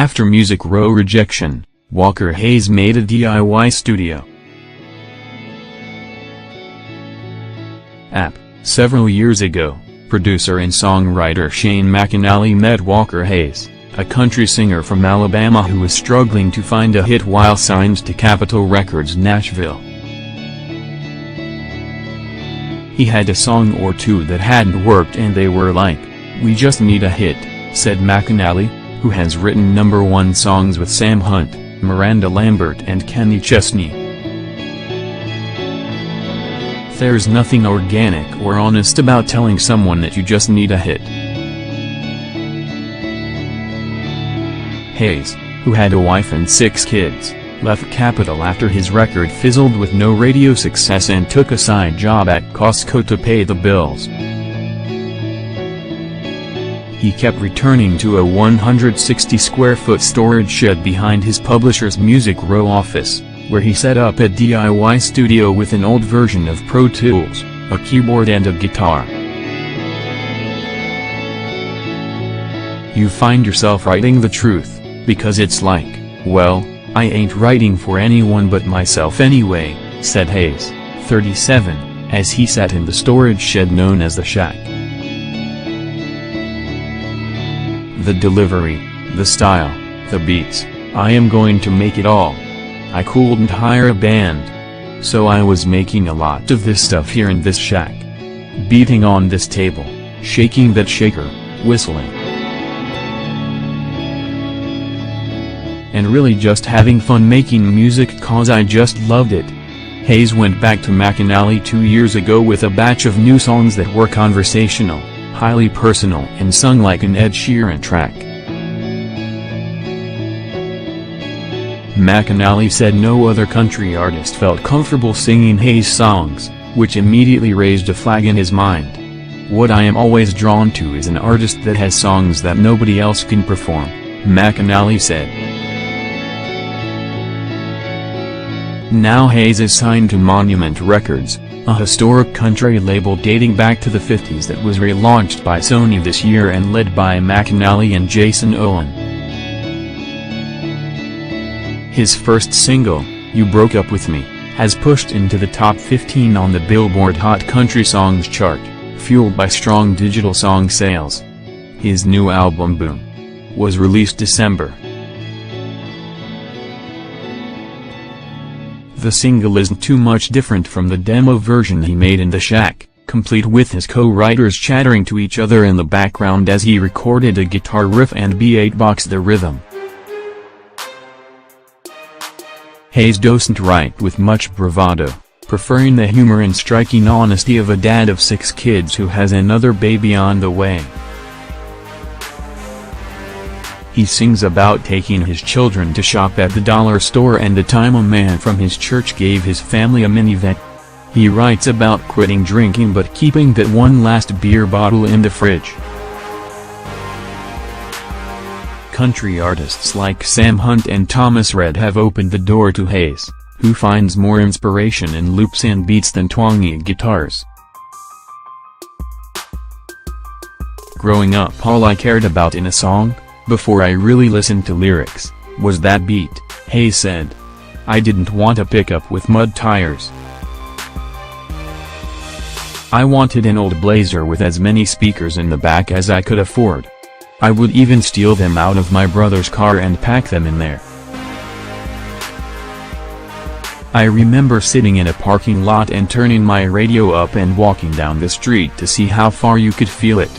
After Music Row Rejection, Walker Hayes made a DIY studio app. Several years ago, producer and songwriter Shane McAnally met Walker Hayes, a country singer from Alabama who was struggling to find a hit while signed to Capitol Records Nashville. He had a song or two that hadn't worked and they were like, "We just need a hit," said McAnally, who has written #1 songs with Sam Hunt, Miranda Lambert and Kenny Chesney. There's nothing organic or honest about telling someone that you just need a hit. Hayes, who had a wife and 6 kids, left Capitol after his record fizzled with no radio success and took a side job at Costco to pay the bills. He kept returning to a 160-square-foot storage shed behind his publisher's Music Row office, where he set up a DIY studio with an old version of Pro Tools, a keyboard and a guitar. You find yourself writing the truth, because it's like, well, I ain't writing for anyone but myself anyway, said Hayes, 37, as he sat in the storage shed known as the Shack. The delivery, the style, the beats, I am going to make it all. I couldn't hire a band. So I was making a lot of this stuff here in this shack. Beating on this table, shaking that shaker, whistling. And really just having fun making music cause I just loved it. Hayes went back to McAnally 2 years ago with a batch of new songs that were conversational, highly personal and sung like an Ed Sheeran track. McAnally said no other country artist felt comfortable singing Hayes' songs, which immediately raised a flag in his mind. What I am always drawn to is an artist that has songs that nobody else can perform, McAnally said. Now Hayes is signed to Monument Records, a historic country label dating back to the 50s that was relaunched by Sony this year and led by McAnally and Jason Owen. His first single, You Broke Up With Me, has pushed into the top 15 on the Billboard Hot Country Songs chart, fueled by strong digital song sales. His new album Boom was released December. The single isn't too much different from the demo version he made in the Shack, complete with his co-writers chattering to each other in the background as he recorded a guitar riff and beatboxed the rhythm. Hayes doesn't write with much bravado, preferring the humor and striking honesty of a dad of 6 kids who has another baby on the way. He sings about taking his children to shop at the dollar store and the time a man from his church gave his family a minivan. He writes about quitting drinking but keeping that one last beer bottle in the fridge. Country artists like Sam Hunt and Thomas Rhett have opened the door to Hayes, who finds more inspiration in loops and beats than twangy guitars. Growing up, all I cared about in a song, before I really listened to lyrics, was that beat, Hayes said. I didn't want a pickup with mud tires. I wanted an old Blazer with as many speakers in the back as I could afford. I would even steal them out of my brother's car and pack them in there. I remember sitting in a parking lot and turning my radio up and walking down the street to see how far you could feel it.